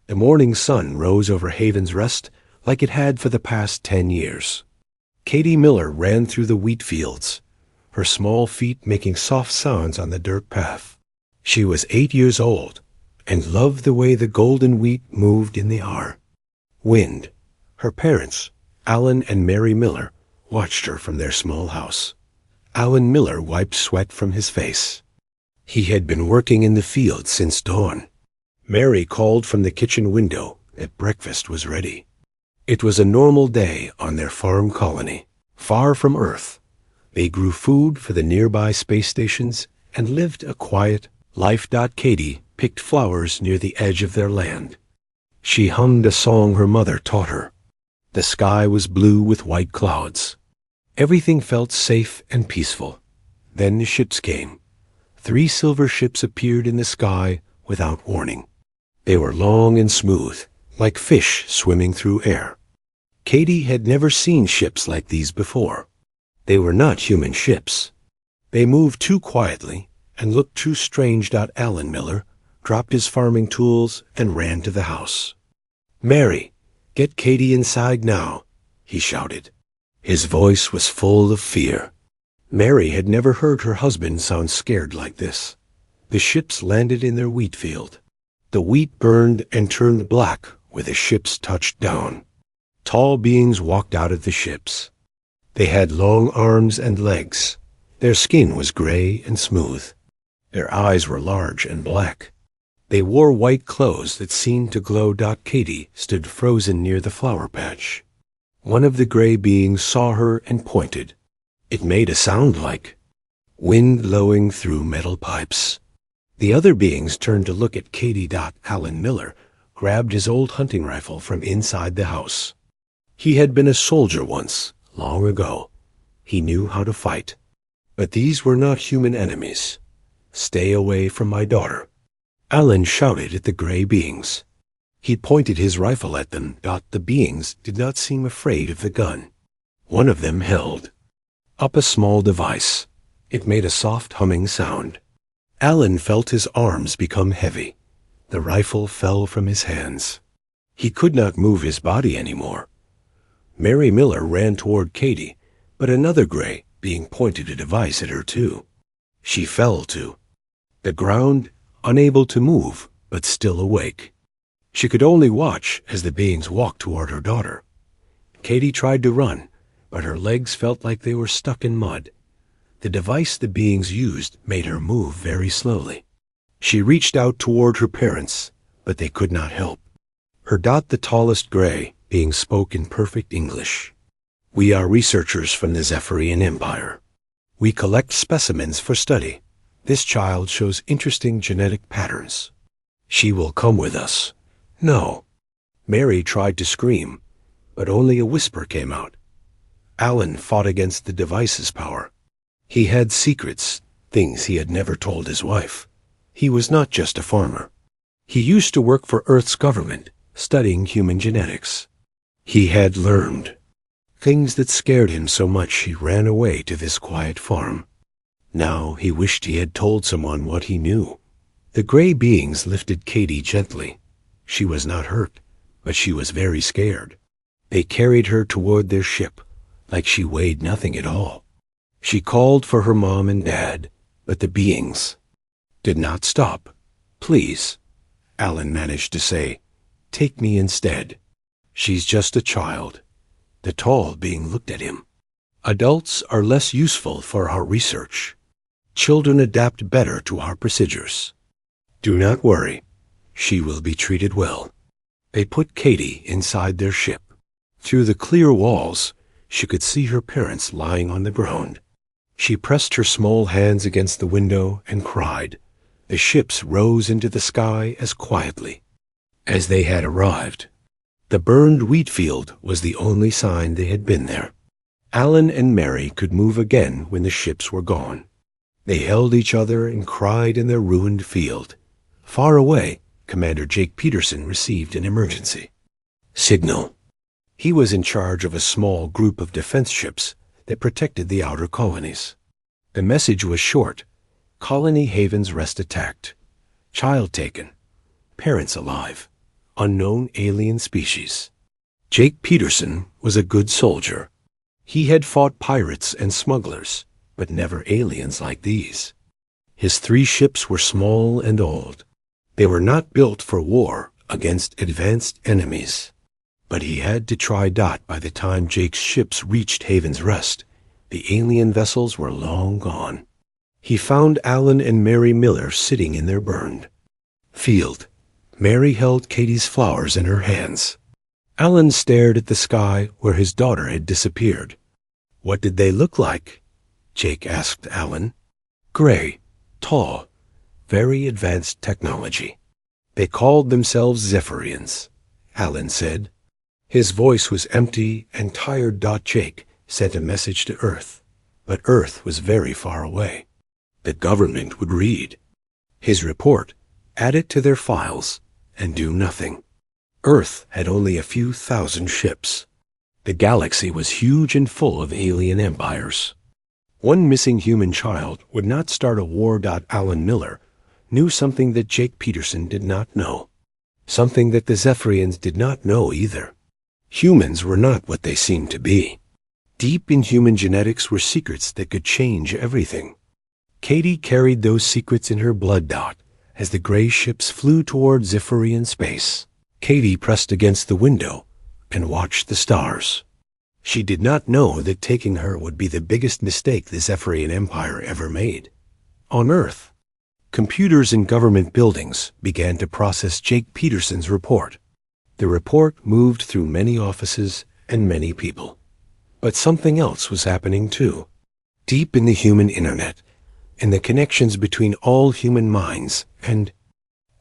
The morning sun rose over Haven's Rest like it had for the past 10 years. Katie Miller ran through the wheat fields, her small feet making soft sounds on the dirt path. She was 8 years old and loved the way the golden wheat moved in the air. Wind, her parents, Alan and Mary Miller, watched her from their small house. Alan Miller wiped sweat from his face. He had been working in the field since dawn. Mary called from the kitchen window that breakfast was ready. It was a normal day on their farm colony, far from Earth. They grew food for the nearby space stations and lived a quiet life. Katie picked flowers near the edge of their land. She hummed a song her mother taught her. The sky was blue with white clouds. Everything felt safe and peaceful. Then the ships came. 3 silver ships appeared in the sky without warning. They were long and smooth, like fish swimming through air. Katie had never seen ships like these before. They were not human ships. They moved too quietly and looked too strange. Alan Miller dropped his farming tools and ran to the house. "Mary, get Katie inside now," he shouted. His voice was full of fear. Mary had never heard her husband sound scared like this. The ships landed in their wheat field. The wheat burned and turned black where the ships touched down. Tall beings walked out of the ships. They had long arms and legs. Their skin was gray and smooth. Their eyes were large and black. They wore white clothes that seemed to glow. Katie stood frozen near the flower patch. One of the gray beings saw her and pointed. It made a sound like wind blowing through metal pipes. The other beings turned to look at Katie. Alan Miller grabbed his old hunting rifle from inside the house. He had been a soldier once, long ago. He knew how to fight. But these were not human enemies. "Stay away from my daughter," Alan shouted at the gray beings. He pointed his rifle at them. The beings did not seem afraid of the gun. One of them held up a small device. It made a soft humming sound. Alan felt his arms become heavy. The rifle fell from his hands. He could not move his body anymore. Mary Miller ran toward Katie, but another gray being pointed a device at her too. She fell to the ground, unable to move, but still awake. She could only watch as the beings walked toward her daughter. Katie tried to run, but her legs felt like they were stuck in mud. The device the beings used made her move very slowly. She reached out toward her parents, but they could not help. Her the tallest gray being spoke in perfect English. "We are researchers from the Zephyrian Empire. We collect specimens for study. This child shows interesting genetic patterns. She will come with us." "No." Mary tried to scream, but only a whisper came out. Alan fought against the device's power. He had secrets, things he had never told his wife. He was not just a farmer. He used to work for Earth's government, studying human genetics. He had learned things that scared him so much he ran away to this quiet farm. Now he wished he had told someone what he knew. The gray beings lifted Katie gently. She was not hurt, but she was very scared. They carried her toward their ship, like she weighed nothing at all. She called for her mom and dad, but the beings did not stop. "Please," Alan managed to say, "take me instead. She's just a child." The tall being looked at him. "Adults are less useful for our research. Children adapt better to our procedures. Do not worry. She will be treated well." They put Katie inside their ship. Through the clear walls, she could see her parents lying on the ground. She pressed her small hands against the window and cried. The ships rose into the sky as quietly as they had arrived. The burned wheat field was the only sign they had been there. Alan and Mary could move again when the ships were gone. They held each other and cried in their ruined field. Far away, Commander Jake Peterson received an emergency signal. He was in charge of a small group of defense ships that protected the outer colonies. The message was short. Colony Haven's Rest attacked. Child taken. Parents alive. unknown alien species. Jake Peterson was a good soldier. He had fought pirates and smugglers, but never aliens like these. His 3 ships were small and old. They were not built for war against advanced enemies. But he had to try. By the time Jake's ships reached Haven's Rest, the alien vessels were long gone. He found Alan and Mary Miller sitting in their burned field. Mary held Katie's flowers in her hands. Alan stared at the sky where his daughter had disappeared. "What did they look like?" Jake asked Alan. "Gray, tall, very advanced technology. They called themselves Zephyrians," Alan said. His voice was empty and tired. Jake sent a message to Earth, but Earth was very far away. The government would read his report, add it to their files, and do nothing. Earth had only a few thousand ships. The galaxy was huge and full of alien empires. One missing human child would not start a war. Alan Miller knew something that Jake Peterson did not know, something that the Zephyrians did not know either. Humans were not what they seemed to be. Deep in human genetics were secrets that could change everything. Katie carried those secrets in her blood. As the gray ships flew toward Zephyrian space, Katie pressed against the window and watched the stars. She did not know that taking her would be the biggest mistake the Zephyrian Empire ever made. On Earth, computers in government buildings began to process Jake Peterson's report. The report moved through many offices and many people. But something else was happening too. Deep in the human internet, in the connections between all human minds and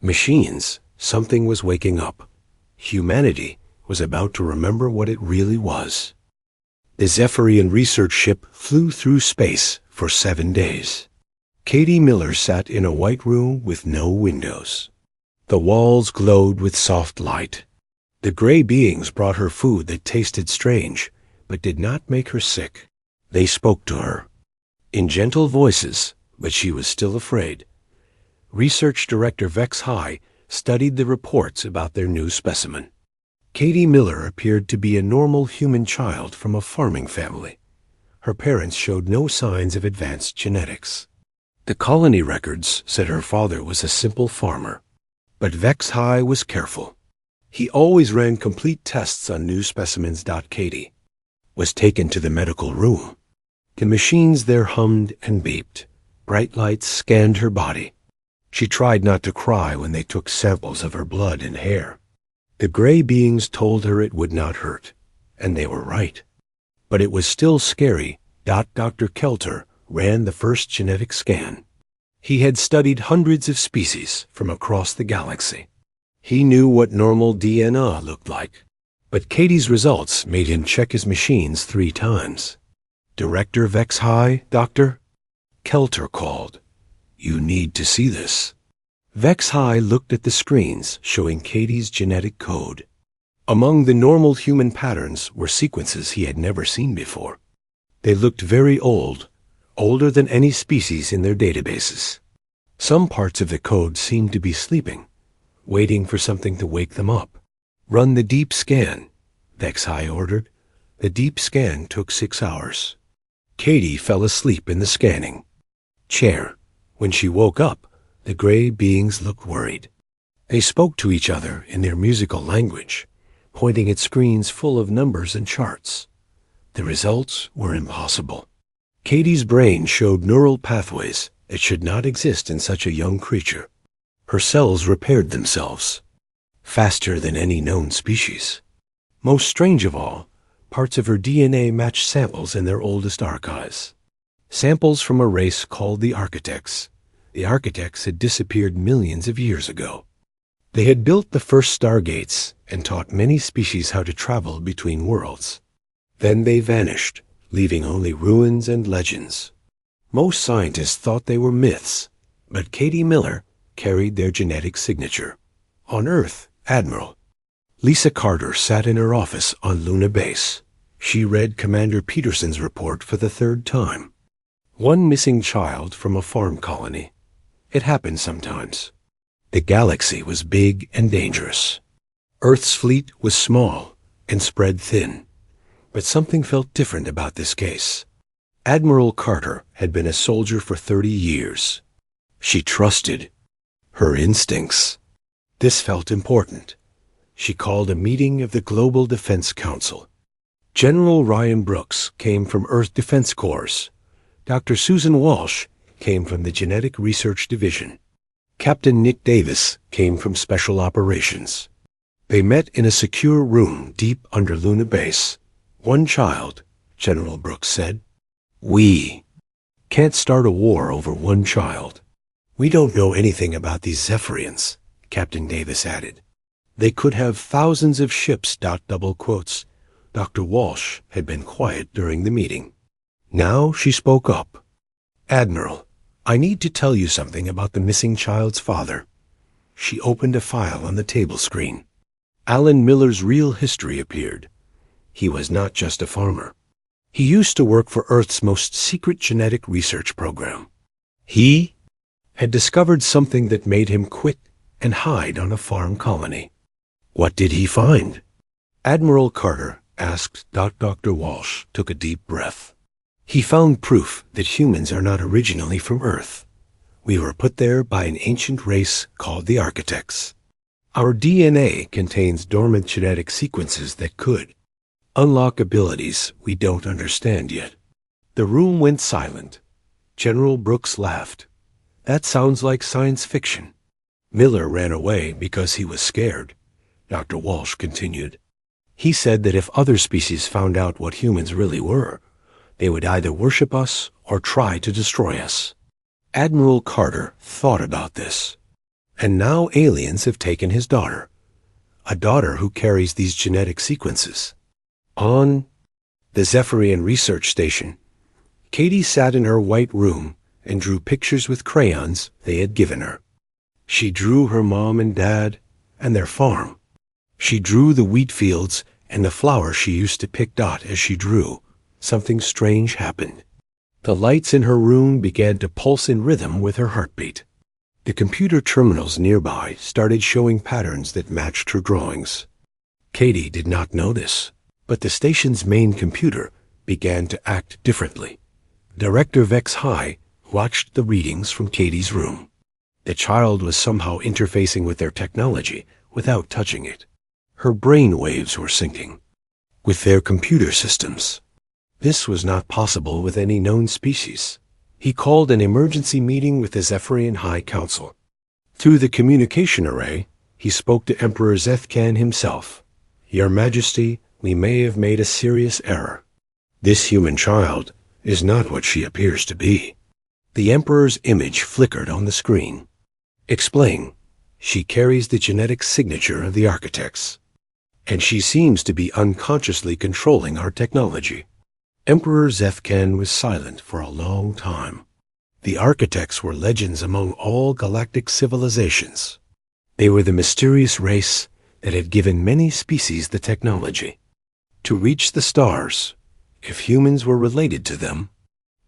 machines, something was waking up. Humanity was about to remember what it really was. The Zephyrian research ship flew through space for 7 days. Katie Miller sat in a white room with no windows. The walls glowed with soft light. The gray beings brought her food that tasted strange, but did not make her sick. They spoke to her in gentle voices, but she was still afraid. Research Director Vex High studied the reports about their new specimen. Katie Miller appeared to be a normal human child from a farming family. Her parents showed no signs of advanced genetics. The colony records said her father was a simple farmer. But Vex High was careful. He always ran complete tests on new specimens. Katie was taken to the medical room. The machines there hummed and beeped. Bright lights scanned her body. She tried not to cry when they took samples of her blood and hair. The gray beings told her it would not hurt, and they were right. But it was still scary. Dr. Kelter ran the first genetic scan. He had studied hundreds of species from across the galaxy. He knew what normal DNA looked like. But Katie's results made him check his machines 3 times. "Director Vex High, Doctor?" Kelter called. "You need to see this." Vex High looked at the screens showing Katie's genetic code. Among the normal human patterns were sequences he had never seen before. They looked very old, older than any species in their databases. Some parts of the code seemed to be sleeping, waiting for something to wake them up. "Run the deep scan," Vex High ordered. The deep scan took 6 hours. Katie fell asleep in the scanning chair. When she woke up, the gray beings looked worried. They spoke to each other in their musical language, pointing at screens full of numbers and charts. The results were impossible. Katie's brain showed neural pathways that should not exist in such a young creature. Her cells repaired themselves faster than any known species. Most strange of all, parts of her DNA matched samples in their oldest archives. Samples from a race called the Architects. The Architects had disappeared millions of years ago. They had built the first stargates and taught many species how to travel between worlds. Then they vanished, leaving only ruins and legends. Most scientists thought they were myths, but Katie Miller carried their genetic signature. On Earth, Admiral Lisa Carter sat in her office on Luna Base. She read Commander Peterson's report for the 3rd time. One missing child from a farm colony. It happened sometimes. The galaxy was big and dangerous. Earth's fleet was small and spread thin, but something felt different about this case. Admiral Carter had been a soldier for 30 years. She trusted her instincts. This felt important. She called a meeting of the Global Defense Council. General Ryan Brooks came from Earth Defense Corps. Dr. Susan Walsh came from the Genetic Research Division. Captain Nick Davis came from Special Operations. They met in a secure room deep under Luna Base. "One child," General Brooks said. "We can't start a war over one child." "We don't know anything about these Zephyrians," Captain Davis added. "They could have thousands of ships." Double quotes. Dr. Walsh had been quiet during the meeting. Now she spoke up. "Admiral, I need to tell you something about the missing child's father." She opened a file on the table screen. Alan Miller's real history appeared. He was not just a farmer. He used to work for Earth's most secret genetic research program. He had discovered something that made him quit and hide on a farm colony. What did he find? Admiral Carter asked. Dr. Walsh took a deep breath. "He found proof that humans are not originally from Earth. We were put there by an ancient race called the Architects. Our DNA contains dormant genetic sequences that could unlock abilities we don't understand yet." The room went silent. General Brooks laughed. "That sounds like science fiction." "Miller ran away because he was scared," Dr. Walsh continued. "He said that if other species found out what humans really were, they would either worship us or try to destroy us." Admiral Carter thought about this. And now aliens have taken his daughter, a daughter who carries these genetic sequences. On the Zephyrian research station, Katie sat in her white room and drew pictures with crayons they had given her. She drew her mom and dad and their farm. She drew the wheat fields and the flowers she used to pick. As she drew, something strange happened. The lights in her room began to pulse in rhythm with her heartbeat. The computer terminals nearby started showing patterns that matched her drawings. Katie did not notice, but the station's main computer began to act differently. Director Vex High watched the readings from Katie's room. The child was somehow interfacing with their technology without touching it. Her brain waves were syncing with their computer systems. This was not possible with any known species. He called an emergency meeting with the Zephyrian High Council. Through the communication array, he spoke to Emperor Zethkan himself. "Your Majesty, we may have made a serious error. This human child is not what she appears to be." The Emperor's image flickered on the screen. "Explain." "She carries the genetic signature of the Architects, and she seems to be unconsciously controlling our technology." Emperor Zethkan was silent for a long time. The Architects were legends among all galactic civilizations. They were the mysterious race that had given many species the technology to reach the stars, if humans were related to them.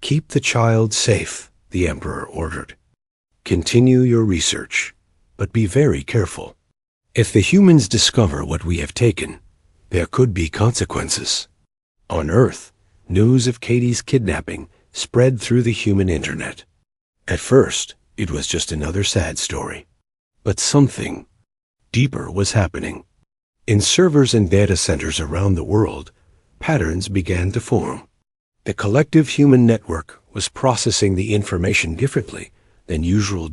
"Keep the child safe," the Emperor ordered. "Continue your research, but be very careful. If the humans discover what we have taken, there could be consequences." On Earth, news of Katie's kidnapping spread through the human internet. At first, it was just another sad story. But something deeper was happening. In servers and data centers around the world, patterns began to form. The collective human network was processing the information differently than usual.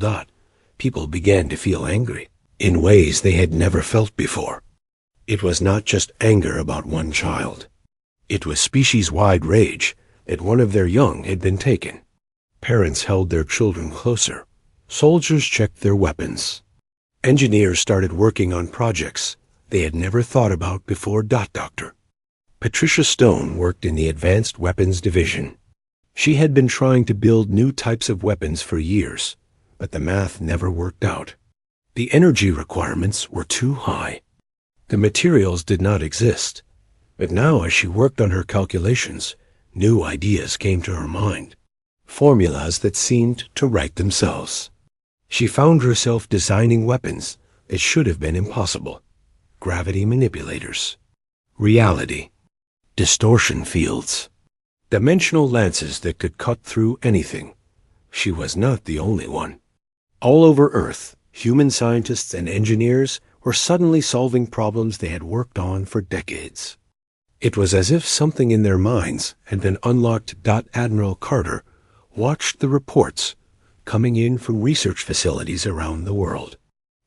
People began to feel angry in ways they had never felt before. It was not just anger about one child. It was species-wide rage that one of their young had been taken. Parents held their children closer. Soldiers checked their weapons. Engineers started working on projects they had never thought about before. Dr. Patricia Stone worked in the Advanced Weapons Division. She had been trying to build new types of weapons for years, but the math never worked out. The energy requirements were too high. The materials did not exist. But now, as she worked on her calculations, new ideas came to her mind, formulas that seemed to write themselves. She found herself designing weapons that should have been impossible. gravity manipulators, reality, distortion fields, dimensional lances that could cut through anything. She was not the only one. All over Earth, human scientists and engineers were suddenly solving problems they had worked on for decades. It was as if something in their minds had been unlocked. Admiral Carter watched the reports coming in from research facilities around the world.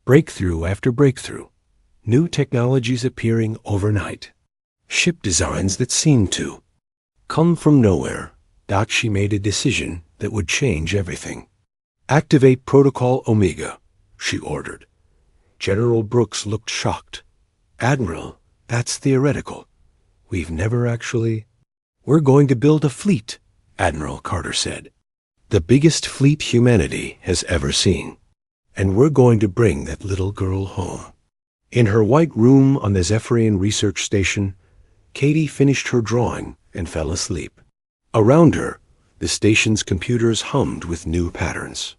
Breakthrough after breakthrough, new technologies appearing overnight, ship designs that seemed to come from nowhere. She made a decision that would change everything. "Activate Protocol Omega," she ordered. General Brooks looked shocked. "Admiral, that's theoretical. We've never actually—" "We're going to build a fleet," Admiral Carter said. "The biggest fleet humanity has ever seen. And we're going to bring that little girl home." In her white room on the Zephyrian Research Station, Katie finished her drawing and fell asleep. Around her, the station's computers hummed with new patterns.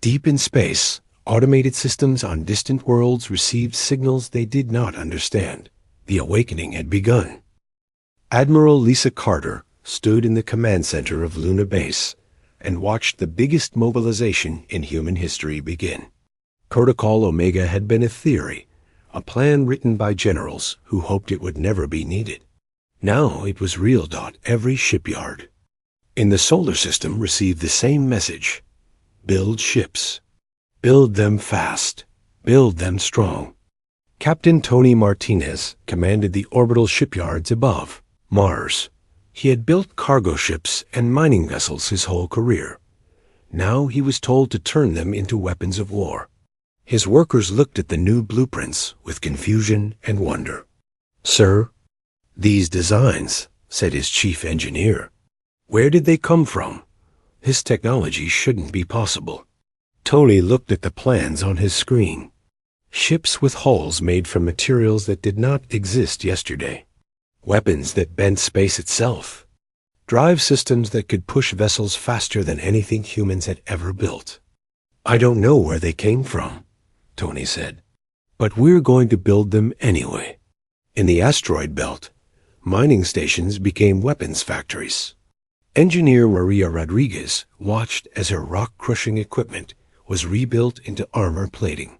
Deep in space, automated systems on distant worlds received signals they did not understand. The awakening had begun. Admiral Lisa Carter stood in the command center of Luna Base and watched the biggest mobilization in human history begin. Protocol Omega had been a theory, a plan written by generals who hoped it would never be needed. Now it was real. Every shipyard in the solar system received the same message: build ships. Build them fast. Build them strong. Captain Tony Martinez commanded the orbital shipyards above Mars. He had built cargo ships and mining vessels his whole career. Now he was told to turn them into weapons of war. His workers looked at the new blueprints with confusion and wonder. "Sir, these designs," said his chief engineer. "Where did they come from? This technology shouldn't be possible." Tony looked at the plans on his screen. Ships with hulls made from materials that did not exist yesterday. Weapons that bent space itself. Drive systems that could push vessels faster than anything humans had ever built. "I don't know where they came from," Tony said, "but we're going to build them anyway." In the asteroid belt, mining stations became weapons factories. Engineer Maria Rodriguez watched as her rock-crushing equipment was rebuilt into armor plating.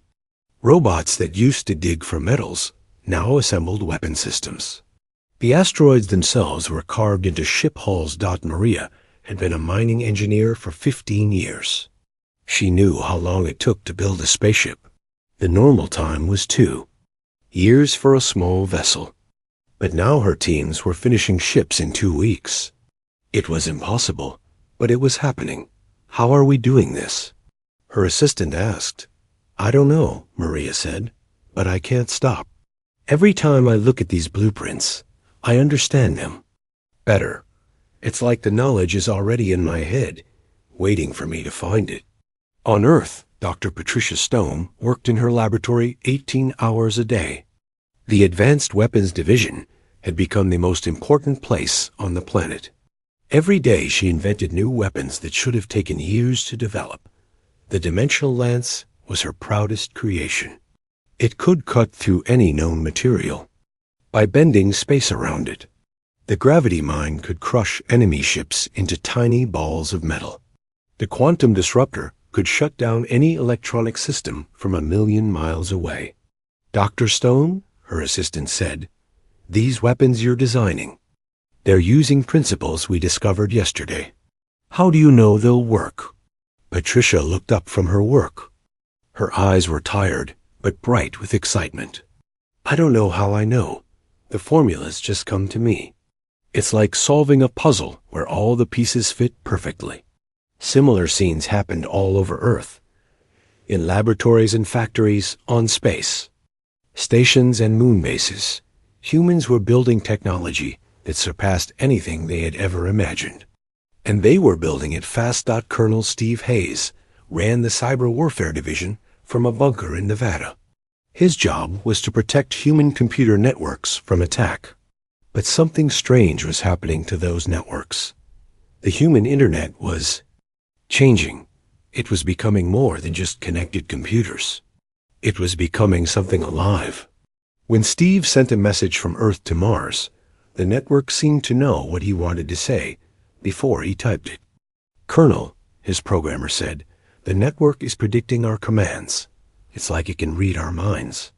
Robots that used to dig for metals now assembled weapon systems. The asteroids themselves were carved into ship hulls. Maria had been a mining engineer for 15 years. She knew how long it took to build a spaceship. The normal time was 2 years for a small vessel. But now her teams were finishing ships in 2 weeks. It was impossible, but it was happening. "How are we doing this?" her assistant asked. "I don't know," Maria said, "but I can't stop. Every time I look at these blueprints, I understand them better. It's like the knowledge is already in my head, waiting for me to find it." On Earth, Dr. Patricia Stone worked in her laboratory 18 hours a day. The Advanced Weapons Division had become the most important place on the planet. Every day she invented new weapons that should have taken years to develop. The Dimensional Lance was her proudest creation. It could cut through any known material by bending space around it. The gravity mine could crush enemy ships into tiny balls of metal. The quantum disruptor could shut down any electronic system from 1,000,000 miles away. "Dr. Stone," her assistant said, "these weapons you're designing, they're using principles we discovered yesterday. How do you know they'll work?" Patricia looked up from her work. Her eyes were tired, but bright with excitement. "I don't know how I know. The formulas just come to me. It's like solving a puzzle where all the pieces fit perfectly." Similar scenes happened all over Earth, in laboratories and factories, on space, stations and moon bases. Humans were building technology that surpassed anything they had ever imagined. And they were building it fast. Colonel Steve Hayes ran the Cyber Warfare Division from a bunker in Nevada. His job was to protect human computer networks from attack. But something strange was happening to those networks. The human internet was changing. It was becoming more than just connected computers. It was becoming something alive. When Steve sent a message from Earth to Mars, the network seemed to know what he wanted to say before he typed it. "Colonel," his programmer said, "the network is predicting our commands. It's like it can read our minds."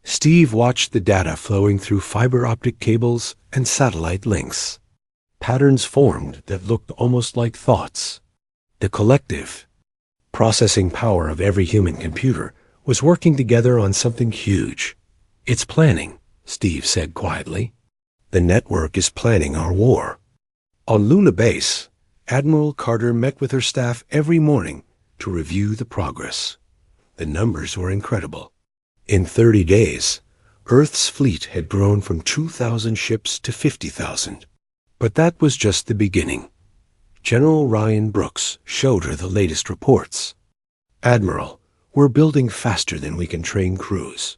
Steve watched the data flowing through fiber optic cables and satellite links. Patterns formed that looked almost like thoughts. The collective processing power of every human computer was working together on something huge. "It's planning," Steve said quietly. "The network is planning our war." On Luna Base, Admiral Carter met with her staff every morning to review the progress. The numbers were incredible. In 30 days, Earth's fleet had grown from 2,000 ships to 50,000. But that was just the beginning. General Ryan Brooks showed her the latest reports. "Admiral, we're building faster than we can train crews.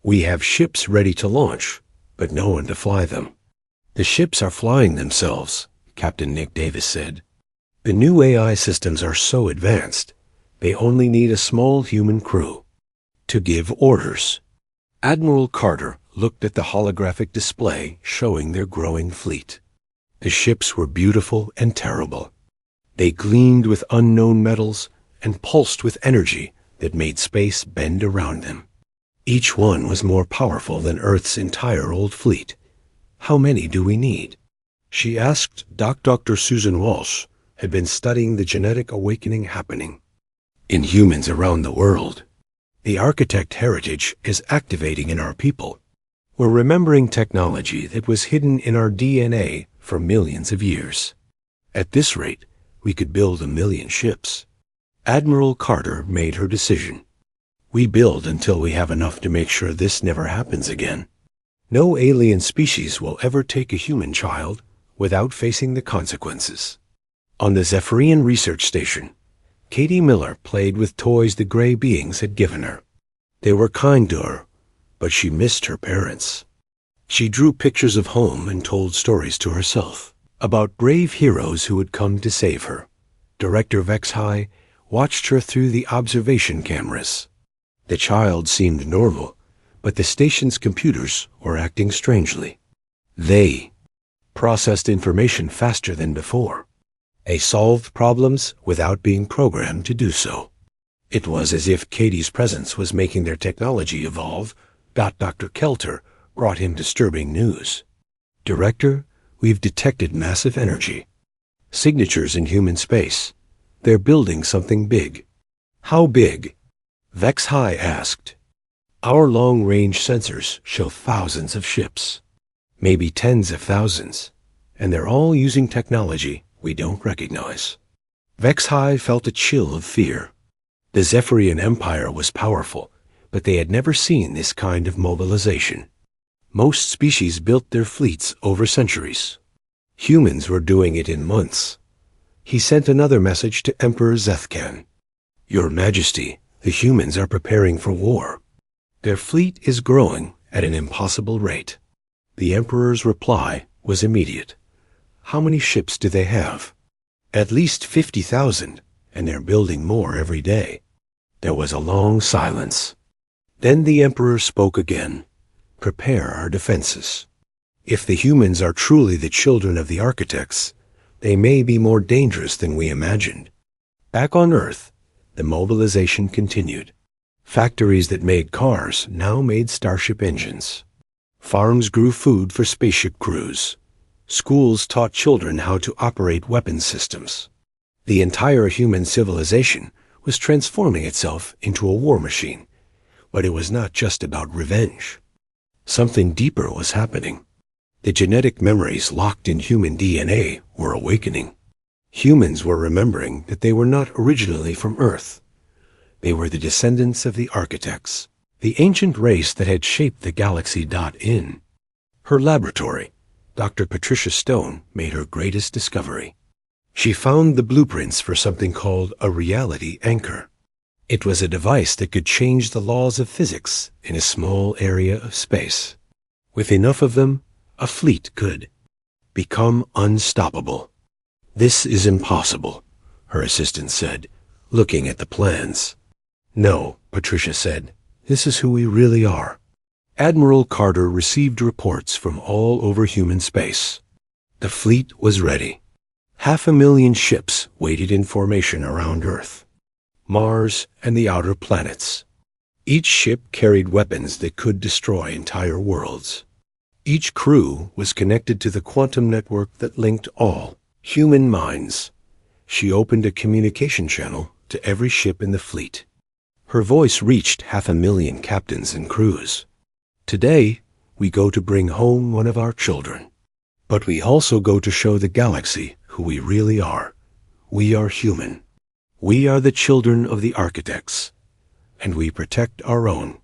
We have ships ready to launch, but no one to fly them." "The ships are flying themselves," Captain Nick Davis said. "The new AI systems are so advanced, they only need a small human crew to give orders." Admiral Carter looked at the holographic display showing their growing fleet. The ships were beautiful and terrible. They gleamed with unknown metals and pulsed with energy that made space bend around them. Each one was more powerful than Earth's entire old fleet. "How many do we need?" she asked. Dr. Susan Walsh had been studying the genetic awakening happening in humans around the world. "The architect heritage is activating in our people. We're remembering technology that was hidden in our DNA for millions of years. At this rate, we could build 1,000,000 ships." Admiral Carter made her decision. "We build until we have enough to make sure this never happens again. No alien species will ever take a human child without facing the consequences." On the Zephyrian research station, Katie Miller played with toys the gray beings had given her. They were kind to her, but she missed her parents. She drew pictures of home and told stories to herself about brave heroes who would come to save her. Director Vex High watched her through the observation cameras. The child seemed normal, but the station's computers were acting strangely. They processed information faster than before. They solved problems without being programmed to do so. It was as if Katie's presence was making their technology evolve. Dr. Kelter brought him disturbing news. "Director, we've detected massive energy signatures in human space. They're building something big." "How big?" Vex High asked. "Our long-range sensors show thousands of ships, maybe tens of thousands, and they're all using technology we don't recognize." Vex High felt a chill of fear. The Zephyrian Empire was powerful, but they had never seen this kind of mobilization. Most species built their fleets over centuries. Humans were doing it in months. He sent another message to Emperor Zethkan. "Your Majesty, the humans are preparing for war. Their fleet is growing at an impossible rate." The Emperor's reply was immediate. "How many ships do they have?" "At least 50,000, and they're building more every day." There was a long silence. Then the Emperor spoke again. "Prepare our defenses. If the humans are truly the children of the architects, they may be more dangerous than we imagined." Back on Earth, the mobilization continued. Factories that made cars now made starship engines. Farms grew food for spaceship crews. Schools taught children how to operate weapons systems. The entire human civilization was transforming itself into a war machine, but it was not just about revenge. Something deeper was happening. The genetic memories locked in human DNA were awakening. Humans were remembering that they were not originally from Earth. They were the descendants of the architects, the ancient race that had shaped the galaxy. In her laboratory, Dr. Patricia Stone made her greatest discovery. She found the blueprints for something called a reality anchor. It was a device that could change the laws of physics in a small area of space. With enough of them, a fleet could become unstoppable. "This is impossible," her assistant said, looking at the plans. "No," Patricia said, "this is who we really are." Admiral Carter received reports from all over human space. The fleet was ready. 500,000 ships waited in formation around Earth, Mars, and the outer planets. Each ship carried weapons that could destroy entire worlds. Each crew was connected to the quantum network that linked all human minds. She opened a communication channel to every ship in the fleet. Her voice reached 500,000 captains and crews. Today, we go to bring home one of our children. But we also go to show the galaxy who we really are. We are human. We are the children of the architects. And we protect our own.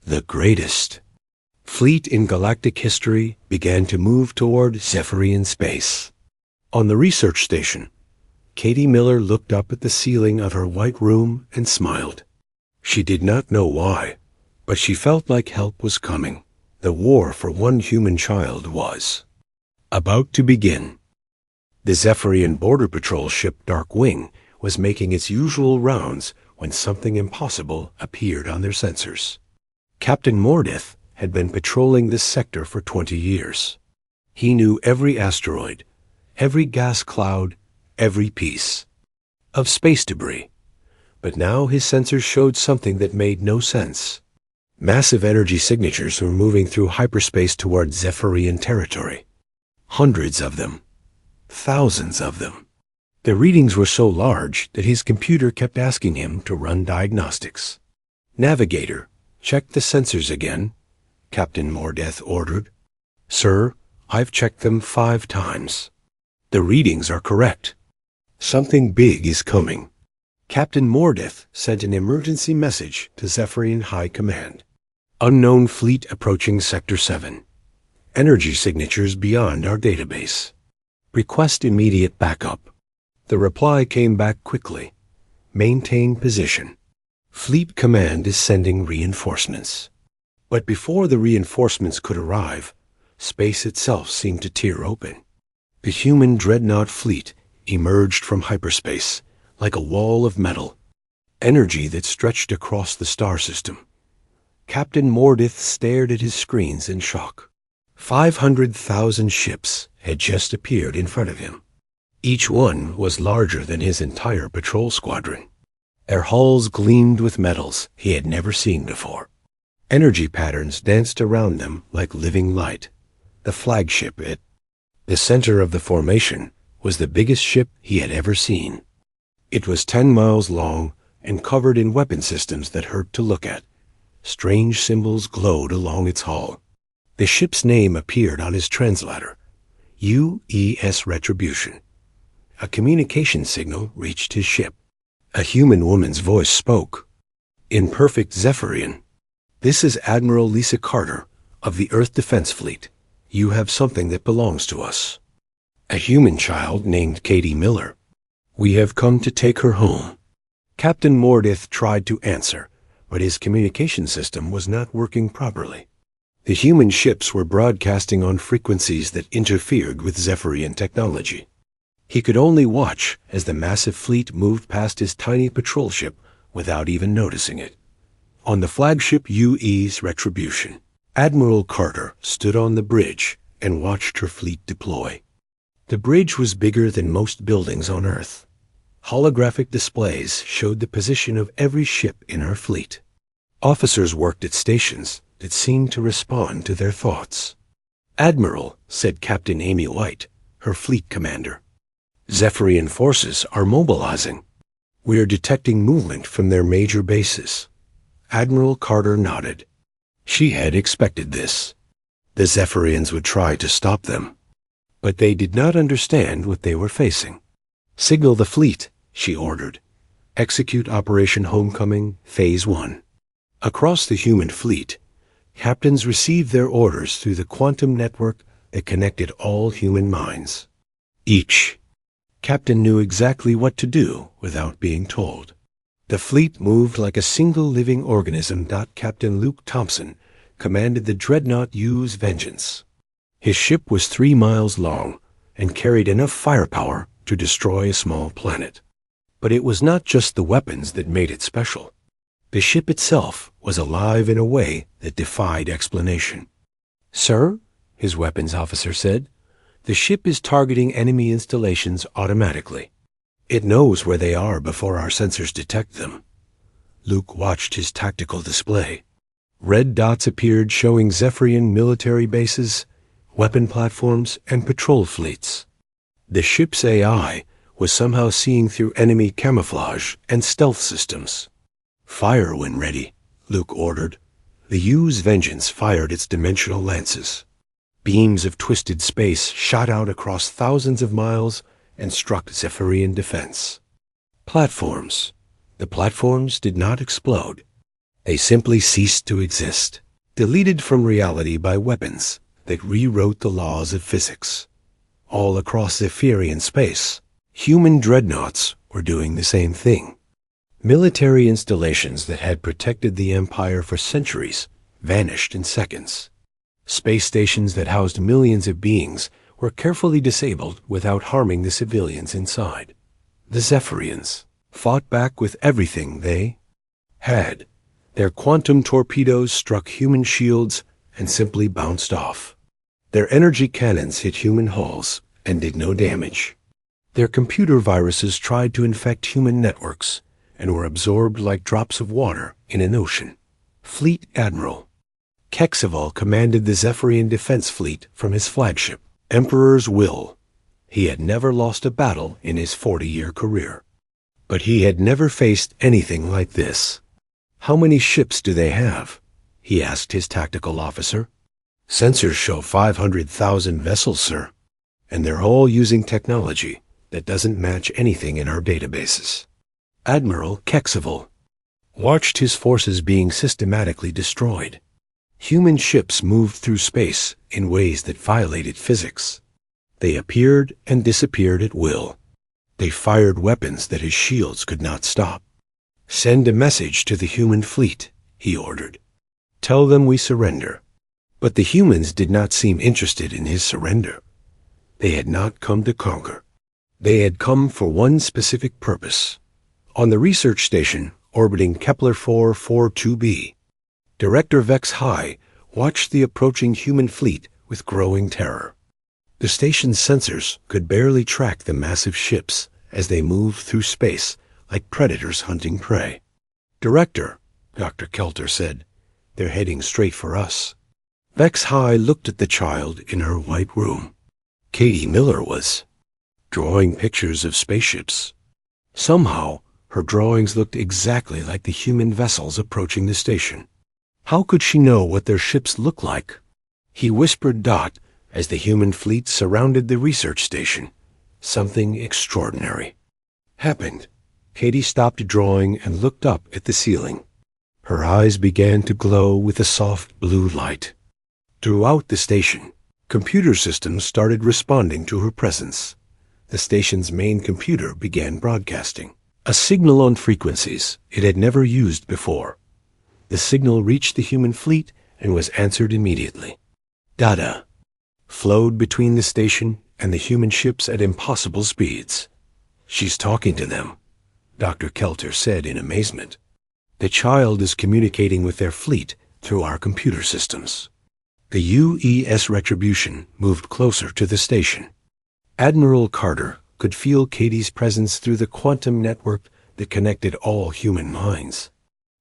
The greatest. Fleet in galactic history began to move toward Zephyrian space. On the research station, Katie Miller looked up at the ceiling of her white room and smiled. She did not know why, but she felt like help was coming. The war for one human child was about to begin. The Zephyrian Border Patrol ship Dark Wing was making its usual rounds when something impossible appeared on their sensors. Captain Mordith had been patrolling this sector for 20 years. He knew every asteroid, every gas cloud, every piece of space debris. But now his sensors showed something that made no sense. Massive energy signatures were moving through hyperspace toward Zephyrian territory. Hundreds of them. Thousands of them. The readings were so large that his computer kept asking him to run diagnostics. "Navigator, check the sensors again," Captain Mordeth ordered. "Sir, I've checked them 5 times. The readings are correct. Something big is coming." Captain Mordeth sent an emergency message to Zephyrian High Command. "Unknown fleet approaching Sector 7. Energy signatures beyond our database. Request immediate backup." The reply came back quickly. "Maintain position. Fleet Command is sending reinforcements." But before the reinforcements could arrive, space itself seemed to tear open. The human dreadnought fleet emerged from hyperspace like a wall of metal, energy that stretched across the star system. Captain Mordith stared at his screens in shock. 500,000 ships had just appeared in front of him. Each one was larger than his entire patrol squadron. Their hulls gleamed with metals he had never seen before. Energy patterns danced around them like living light. The flagship, the center of the formation, was the biggest ship he had ever seen. It was 10 miles long and covered in weapon systems that hurt to look at. Strange symbols glowed along its hull. The ship's name appeared on his translator. UES Retribution. A communication signal reached his ship. A human woman's voice spoke. In perfect Zephyrian. "This is Admiral Lisa Carter of the Earth Defense Fleet. You have something that belongs to us." A human child named Katie Miller. "We have come to take her home." Captain Mordith tried to answer, but his communication system was not working properly. The human ships were broadcasting on frequencies that interfered with Zephyrian technology. He could only watch as the massive fleet moved past his tiny patrol ship without even noticing it. On the flagship UES Retribution, Admiral Carter stood on the bridge and watched her fleet deploy. The bridge was bigger than most buildings on Earth. Holographic displays showed the position of every ship in her fleet. Officers worked at stations that seemed to respond to their thoughts. "Admiral," said Captain Amy White, her fleet commander, "Zephyrian forces are mobilizing. We are detecting movement from their major bases." Admiral Carter nodded. She had expected this. The Zephyrians would try to stop them. But they did not understand what they were facing. "Signal the fleet," she ordered. "Execute Operation Homecoming, Phase 1. Across the human fleet, captains received their orders through the quantum network that connected all human minds. Each captain knew exactly what to do without being told. The fleet moved like a single living organism. Captain Luke Thompson commanded the Dreadnought U's Vengeance. His ship was 3 miles long and carried enough firepower to destroy a small planet. But it was not just the weapons that made it special. The ship itself was alive in a way that defied explanation. "Sir," his weapons officer said, "the ship is targeting enemy installations automatically. It knows where they are before our sensors detect them." Luke watched his tactical display. Red dots appeared showing Zephyrian military bases, weapon platforms, and patrol fleets. The ship's AI was somehow seeing through enemy camouflage and stealth systems. "Fire when ready," Luke ordered. The U's Vengeance fired its dimensional lances. Beams of twisted space shot out across thousands of miles and struck Zephyrian defense. Platforms. The platforms did not explode. They simply ceased to exist, deleted from reality by weapons that rewrote the laws of physics. All across Zephyrian space, human dreadnoughts were doing the same thing. Military installations that had protected the Empire for centuries vanished in seconds. Space stations that housed millions of beings were carefully disabled without harming the civilians inside. The Zephyrians fought back with everything they had. Their quantum torpedoes struck human shields and simply bounced off. Their energy cannons hit human hulls and did no damage. Their computer viruses tried to infect human networks and were absorbed like drops of water in an ocean. Fleet Admiral Kexival commanded the Zephyrian Defense Fleet from his flagship, Emperor's Will. He had never lost a battle in his 40-year career. But he had never faced anything like this. "How many ships do they have?" he asked his tactical officer. "Sensors show 500,000 vessels, sir, and they're all using technology that doesn't match anything in our databases." Admiral Kexival watched his forces being systematically destroyed. Human ships moved through space in ways that violated physics. They appeared and disappeared at will. They fired weapons that his shields could not stop. "Send a message to the human fleet," he ordered. "Tell them we surrender." But the humans did not seem interested in his surrender. They had not come to conquer. They had come for one specific purpose. On the research station orbiting Kepler 442b, Director Vex High watched the approaching human fleet with growing terror. The station's sensors could barely track the massive ships as they moved through space like predators hunting prey. "Director," Dr. Kelter said, "they're heading straight for us." Vex High looked at the child in her white room. Katie Miller was drawing pictures of spaceships. Somehow, her drawings looked exactly like the human vessels approaching the station. How could she know what their ships looked like? He whispered Dot as the human fleet surrounded the research station. Something extraordinary happened. Katie stopped drawing and looked up at the ceiling. Her eyes began to glow with a soft blue light. Throughout the station, computer systems started responding to her presence. The station's main computer began broadcasting a signal on frequencies it had never used before. The signal reached the human fleet and was answered immediately. Data flowed between the station and the human ships at impossible speeds. "She's talking to them," Dr. Kelter said in amazement. "The child is communicating with their fleet through our computer systems." The UES Retribution moved closer to the station. Admiral Carter could feel Katie's presence through the quantum network that connected all human minds.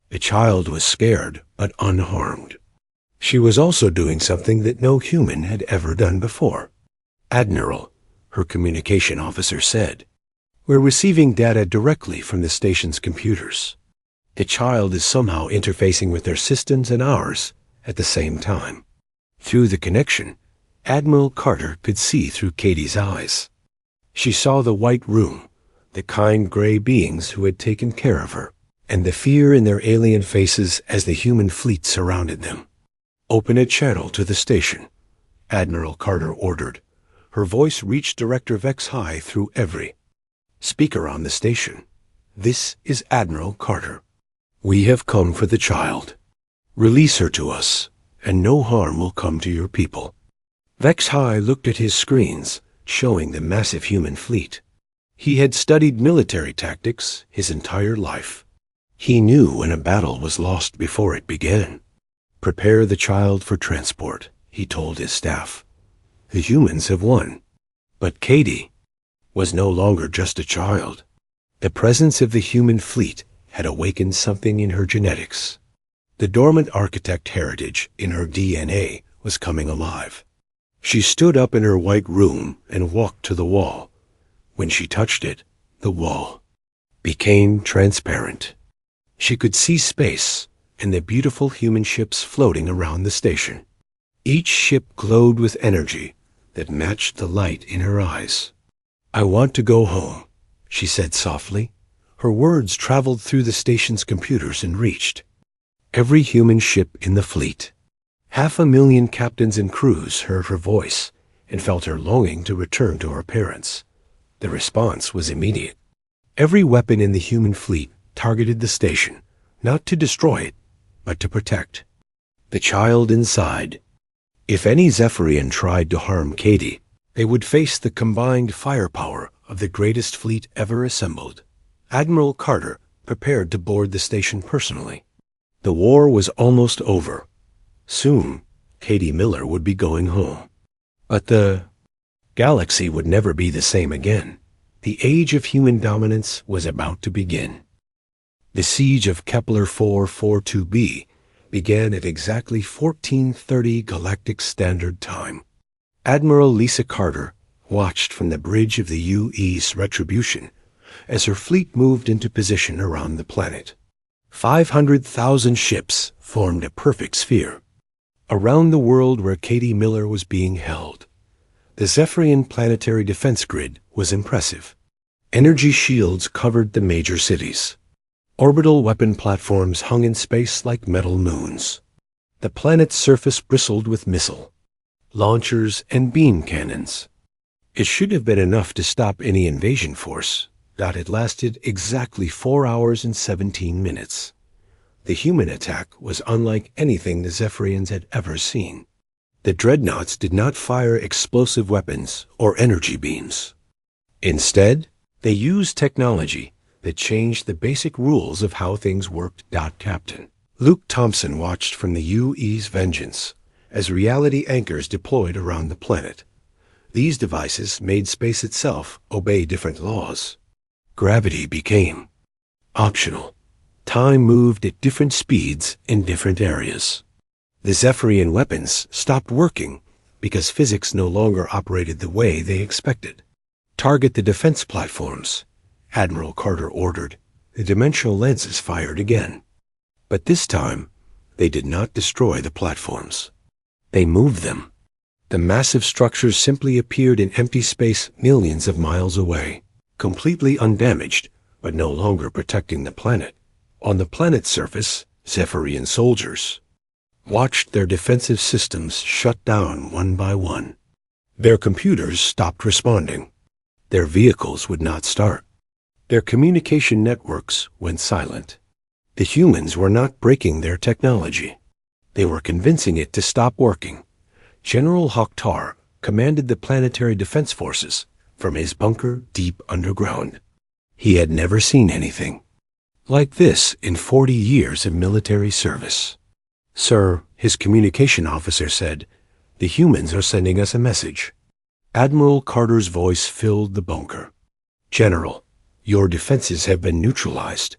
The child was scared but unharmed. She was also doing something that no human had ever done before. "Admiral," her communication officer said, "we're receiving data directly from the station's computers. The child is somehow interfacing with their systems and ours at the same time." Through the connection, Admiral Carter could see through Katie's eyes. She saw the white room, the kind gray beings who had taken care of her, and the fear in their alien faces as the human fleet surrounded them. "Open a channel to the station," Admiral Carter ordered. Her voice reached Director Vex High through every speaker on the station. "This is Admiral Carter. We have come for the child. Release her to us, and no harm will come to your people." Vex High looked at his screens, showing the massive human fleet. He had studied military tactics his entire life. He knew when a battle was lost before it began. "Prepare the child for transport," he told his staff. "The humans have won." But Katie was no longer just a child. The presence of the human fleet had awakened something in her genetics. The dormant architect heritage in her DNA was coming alive. She stood up in her white room and walked to the wall. When she touched it, the wall became transparent. She could see space and the beautiful human ships floating around the station. Each ship glowed with energy that matched the light in her eyes. "I want to go home," she said softly. Her words traveled through the station's computers and reached every human ship in the fleet. 500,000 captains and crews heard her voice and felt her longing to return to her parents. The response was immediate. Every weapon in the human fleet targeted the station, not to destroy it, but to protect the child inside. If any Zephyrian tried to harm Katie, they would face the combined firepower of the greatest fleet ever assembled. Admiral Carter prepared to board the station personally. The war was almost over. Soon, Katie Miller would be going home. But the galaxy would never be the same again. The age of human dominance was about to begin. The siege of Kepler 442b began at exactly 1430 Galactic Standard Time. Admiral Lisa Carter watched from the bridge of the UE's Retribution as her fleet moved into position around the planet. 500,000 ships formed a perfect sphere around the world where Katie Miller was being held. The Zephyrian planetary defense grid was impressive. Energy shields covered the major cities. Orbital weapon platforms hung in space like metal moons. The planet's surface bristled with missile launchers and beam cannons. It should have been enough to stop any invasion force that had lasted exactly 4 hours and 17 minutes. The human attack was unlike anything the Zephyrians had ever seen. The Dreadnoughts did not fire explosive weapons or energy beams. Instead, they used technology that changed the basic rules of how things worked. Captain Luke Thompson watched from the UE's Vengeance as reality anchors deployed around the planet. These devices made space itself obey different laws. Gravity became optional. Time moved at different speeds in different areas. The Zephyrian weapons stopped working because physics no longer operated the way they expected. "Target the defense platforms," Admiral Carter ordered. The dimensional lenses fired again. But this time, they did not destroy the platforms. They moved them. The massive structures simply appeared in empty space millions of miles away, completely undamaged, but no longer protecting the planet. On the planet's surface, Zephyrian soldiers watched their defensive systems shut down one by one. Their computers stopped responding. Their vehicles would not start. Their communication networks went silent. The humans were not breaking their technology. They were convincing it to stop working. General Hokhtar commanded the planetary defense forces from his bunker deep underground. He had never seen anything like this in 40 years of military service. "Sir," his communication officer said, "the humans are sending us a message." Admiral Carter's voice filled the bunker. "General, your defenses have been neutralized.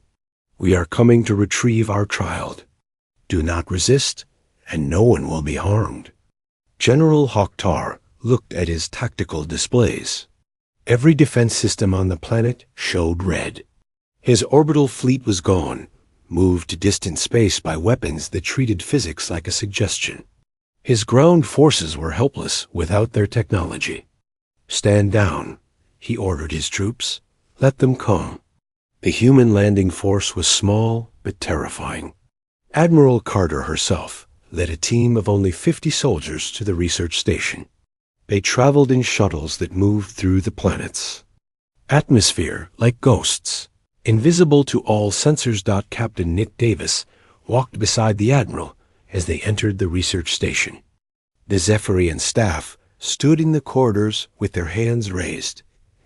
We are coming to retrieve our child. Do not resist, and no one will be harmed." General Hokhtar looked at his tactical displays. Every defense system on the planet showed red. His orbital fleet was gone, moved to distant space by weapons that treated physics like a suggestion. His ground forces were helpless without their technology. "Stand down," he ordered his troops. "Let them come." The human landing force was small but terrifying. Admiral Carter herself led a team of only 50 soldiers to the research station. They traveled in shuttles that moved through the planet's atmosphere like ghosts, invisible to all sensors. Captain Nick Davis walked beside the Admiral as they entered the research station. The Zephyrian staff stood in the corridors with their hands raised.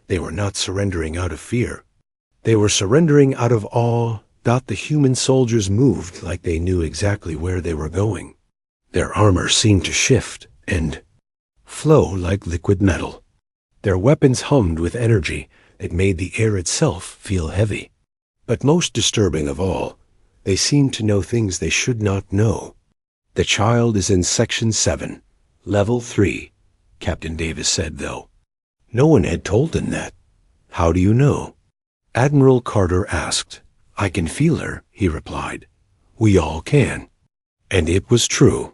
They were not surrendering out of fear. They were surrendering out of awe The human soldiers moved like they knew exactly where they were going. Their armor seemed to shift and flow like liquid metal. Their weapons hummed with energy that made the air itself feel heavy. But most disturbing of all, they seemed to know things they should not know. "The child is in Section 7, Level 3, Captain Davis said, though. No one had told them that. "How do you know?" Admiral Carter asked. "I can feel her," he replied. "We all can." And it was true.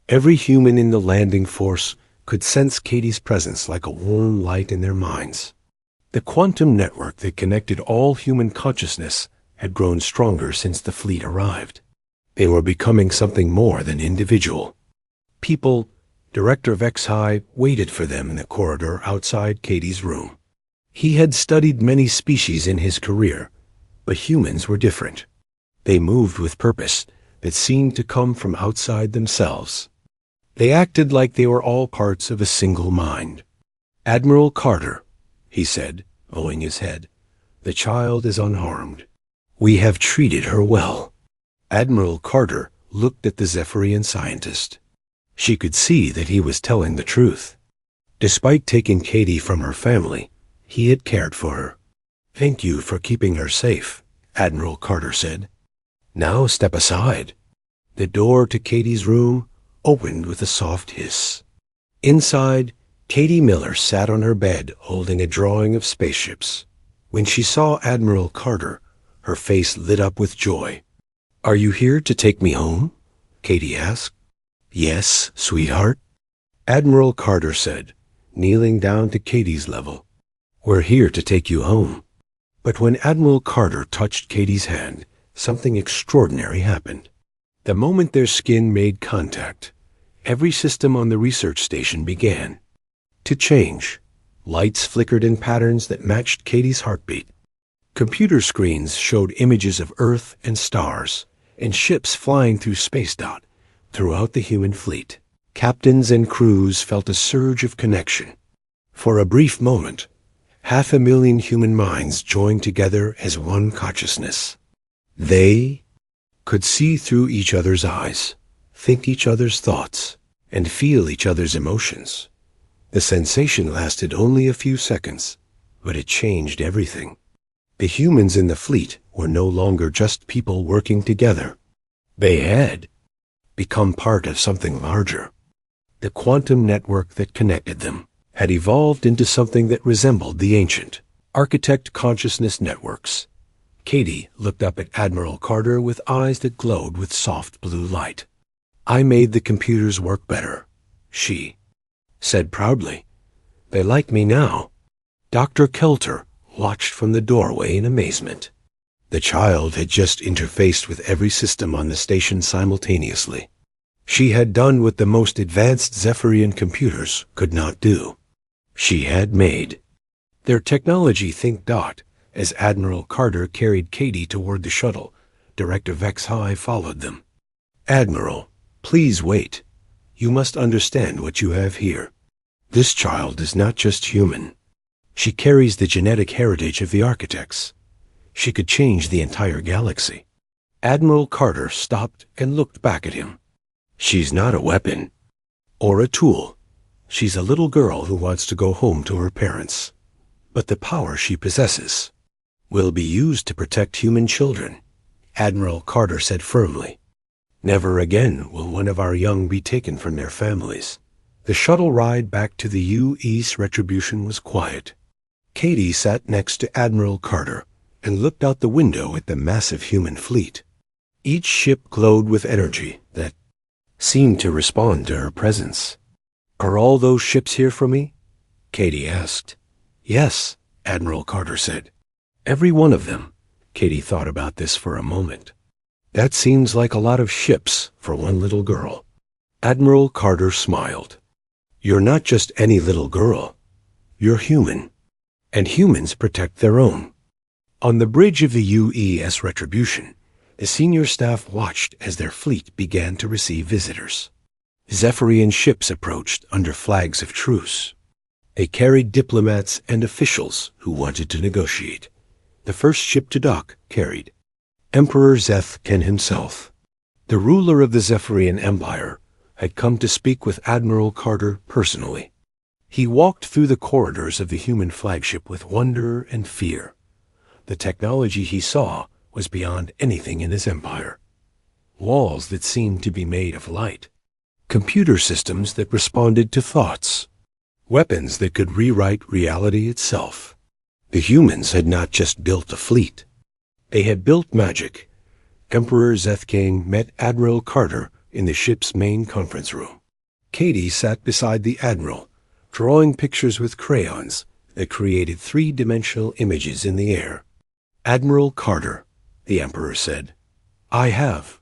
Every human in the landing force could sense Katie's presence like a warm light in their minds. The quantum network that connected all human consciousness had grown stronger since the fleet arrived. They were becoming something more than individual. People, Director Vexhai waited for them in the corridor outside Katie's room. He had studied many species in his career, but humans were different. They moved with purpose that seemed to come from outside themselves. They acted like they were all parts of a single mind. "Admiral Carter," he said, bowing his head, "the child is unharmed. We have treated her well." Admiral Carter looked at the Zephyrian scientist. She could see that he was telling the truth. Despite taking Katie from her family, he had cared for her. "Thank you for keeping her safe," Admiral Carter said. "Now step aside." The door to Katie's room opened with a soft hiss. Inside, Katie Miller sat on her bed holding a drawing of spaceships. When she saw Admiral Carter, her face lit up with joy. "Are you here to take me home?" Katie asked. "Yes, sweetheart," Admiral Carter said, kneeling down to Katie's level. "We're here to take you home." But when Admiral Carter touched Katie's hand, something extraordinary happened. The moment their skin made contact, every system on the research station began to change. Lights flickered in patterns that matched Katie's heartbeat. Computer screens showed images of Earth and stars, and ships flying through space throughout the human fleet. Captains and crews felt a surge of connection. For a brief moment, 500,000 human minds joined together as one consciousness. They could see through each other's eyes, think each other's thoughts, and feel each other's emotions. The sensation lasted only a few seconds, but it changed everything. The humans in the fleet were no longer just people working together. They had become part of something larger. The quantum network that connected them had evolved into something that resembled the ancient architect consciousness networks. Katie looked up at Admiral Carter with eyes that glowed with soft blue light. "I made the computers work better," she said proudly. "They like me now." Dr. Kelter watched from the doorway in amazement. The child had just interfaced with every system on the station simultaneously. She had done what the most advanced Zephyrian computers could not do. She had made their technology think. As Admiral Carter carried Katie toward the shuttle, Director Vexhai followed them. "Admiral, please wait. You must understand what you have here. This child is not just human. She carries the genetic heritage of the architects. She could change the entire galaxy." Admiral Carter stopped and looked back at him. "She's not a weapon or a tool. She's a little girl who wants to go home to her parents. But the power she possesses will be used to protect human children," Admiral Carter said firmly. "Never again will one of our young be taken from their families." The shuttle ride back to the U.S. Retribution was quiet. Katie sat next to Admiral Carter and looked out the window at the massive human fleet. Each ship glowed with energy that seemed to respond to her presence. "Are all those ships here for me?" Katie asked. "Yes," Admiral Carter said. "Every one of them." Katie thought about this for a moment. "That seems like a lot of ships for one little girl." Admiral Carter smiled. "You're not just any little girl. You're human. And humans protect their own." On the bridge of the U.S. Retribution, the senior staff watched as their fleet began to receive visitors. Zephyrian ships approached under flags of truce. They carried diplomats and officials who wanted to negotiate. The first ship to dock carried Emperor Zethkin himself. The ruler of the Zephyrian Empire had come to speak with Admiral Carter personally. He walked through the corridors of the human flagship with wonder and fear. The technology he saw was beyond anything in his empire. Walls that seemed to be made of light. Computer systems that responded to thoughts. Weapons that could rewrite reality itself. The humans had not just built a fleet. They had built magic. Emperor Zethkin met Admiral Carter in the ship's main conference room. Katie sat beside the Admiral, drawing pictures with crayons that created three-dimensional images in the air. "Admiral Carter," the Emperor said, "I have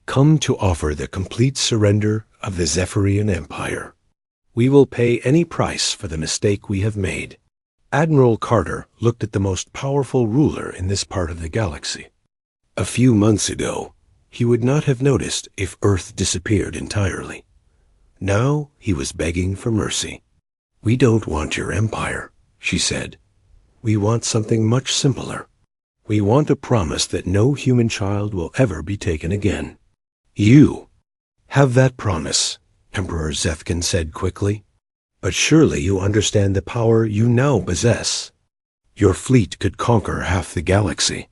come to offer the complete surrender of the Zephyrian Empire. We will pay any price for the mistake we have made." Admiral Carter looked at the most powerful ruler in this part of the galaxy. A few months ago, he would not have noticed if Earth disappeared entirely. Now he was begging for mercy. "We don't want your empire," she said. "We want something much simpler. We want a promise that no human child will ever be taken again." "You have that promise," Emperor Zethkin said quickly. "But surely you understand the power you now possess. Your fleet could conquer half the galaxy."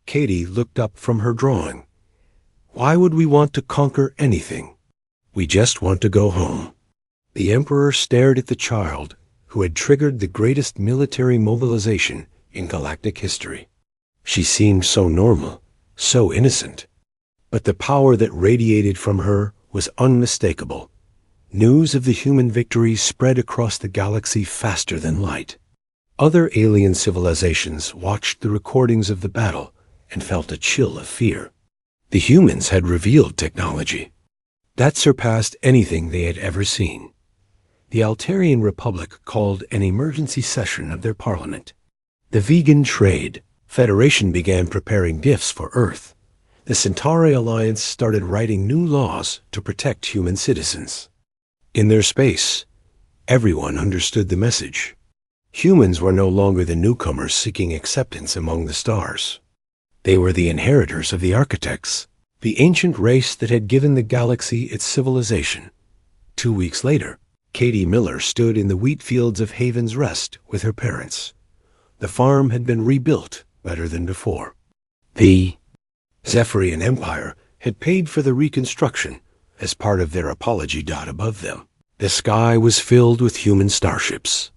Katie looked up from her drawing. "Why would we want to conquer anything? We just want to go home." The Emperor stared at the child who had triggered the greatest military mobilization in galactic history. She seemed so normal, so innocent. But the power that radiated from her was unmistakable. News of the human victory spread across the galaxy faster than light. Other alien civilizations watched the recordings of the battle and felt a chill of fear. The humans had revealed technology that surpassed anything they had ever seen. The Altarian Republic called an emergency session of their parliament. The Vegan Trade Federation began preparing gifts for Earth. The Centauri Alliance started writing new laws to protect human citizens. In their space, everyone understood the message. Humans were no longer the newcomers seeking acceptance among the stars. They were the inheritors of the architects, the ancient race that had given the galaxy its civilization. 2 weeks later, Katie Miller stood in the wheat fields of Haven's Rest with her parents. The farm had been rebuilt better than before. The Zephyrian Empire had paid for the reconstruction as part of their apology dot above them. The sky was filled with human starships.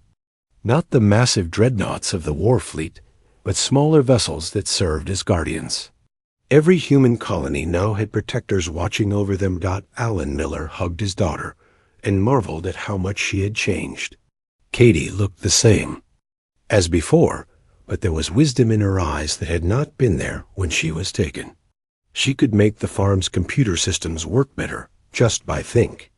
Not the massive dreadnoughts of the war fleet, but smaller vessels that served as guardians. Every human colony now had protectors watching over them. Alan Miller hugged his daughter and marveled at how much she had changed. Katie looked the same as before, but there was wisdom in her eyes that had not been there when she was taken. She could make the farm's computer systems work better just by think.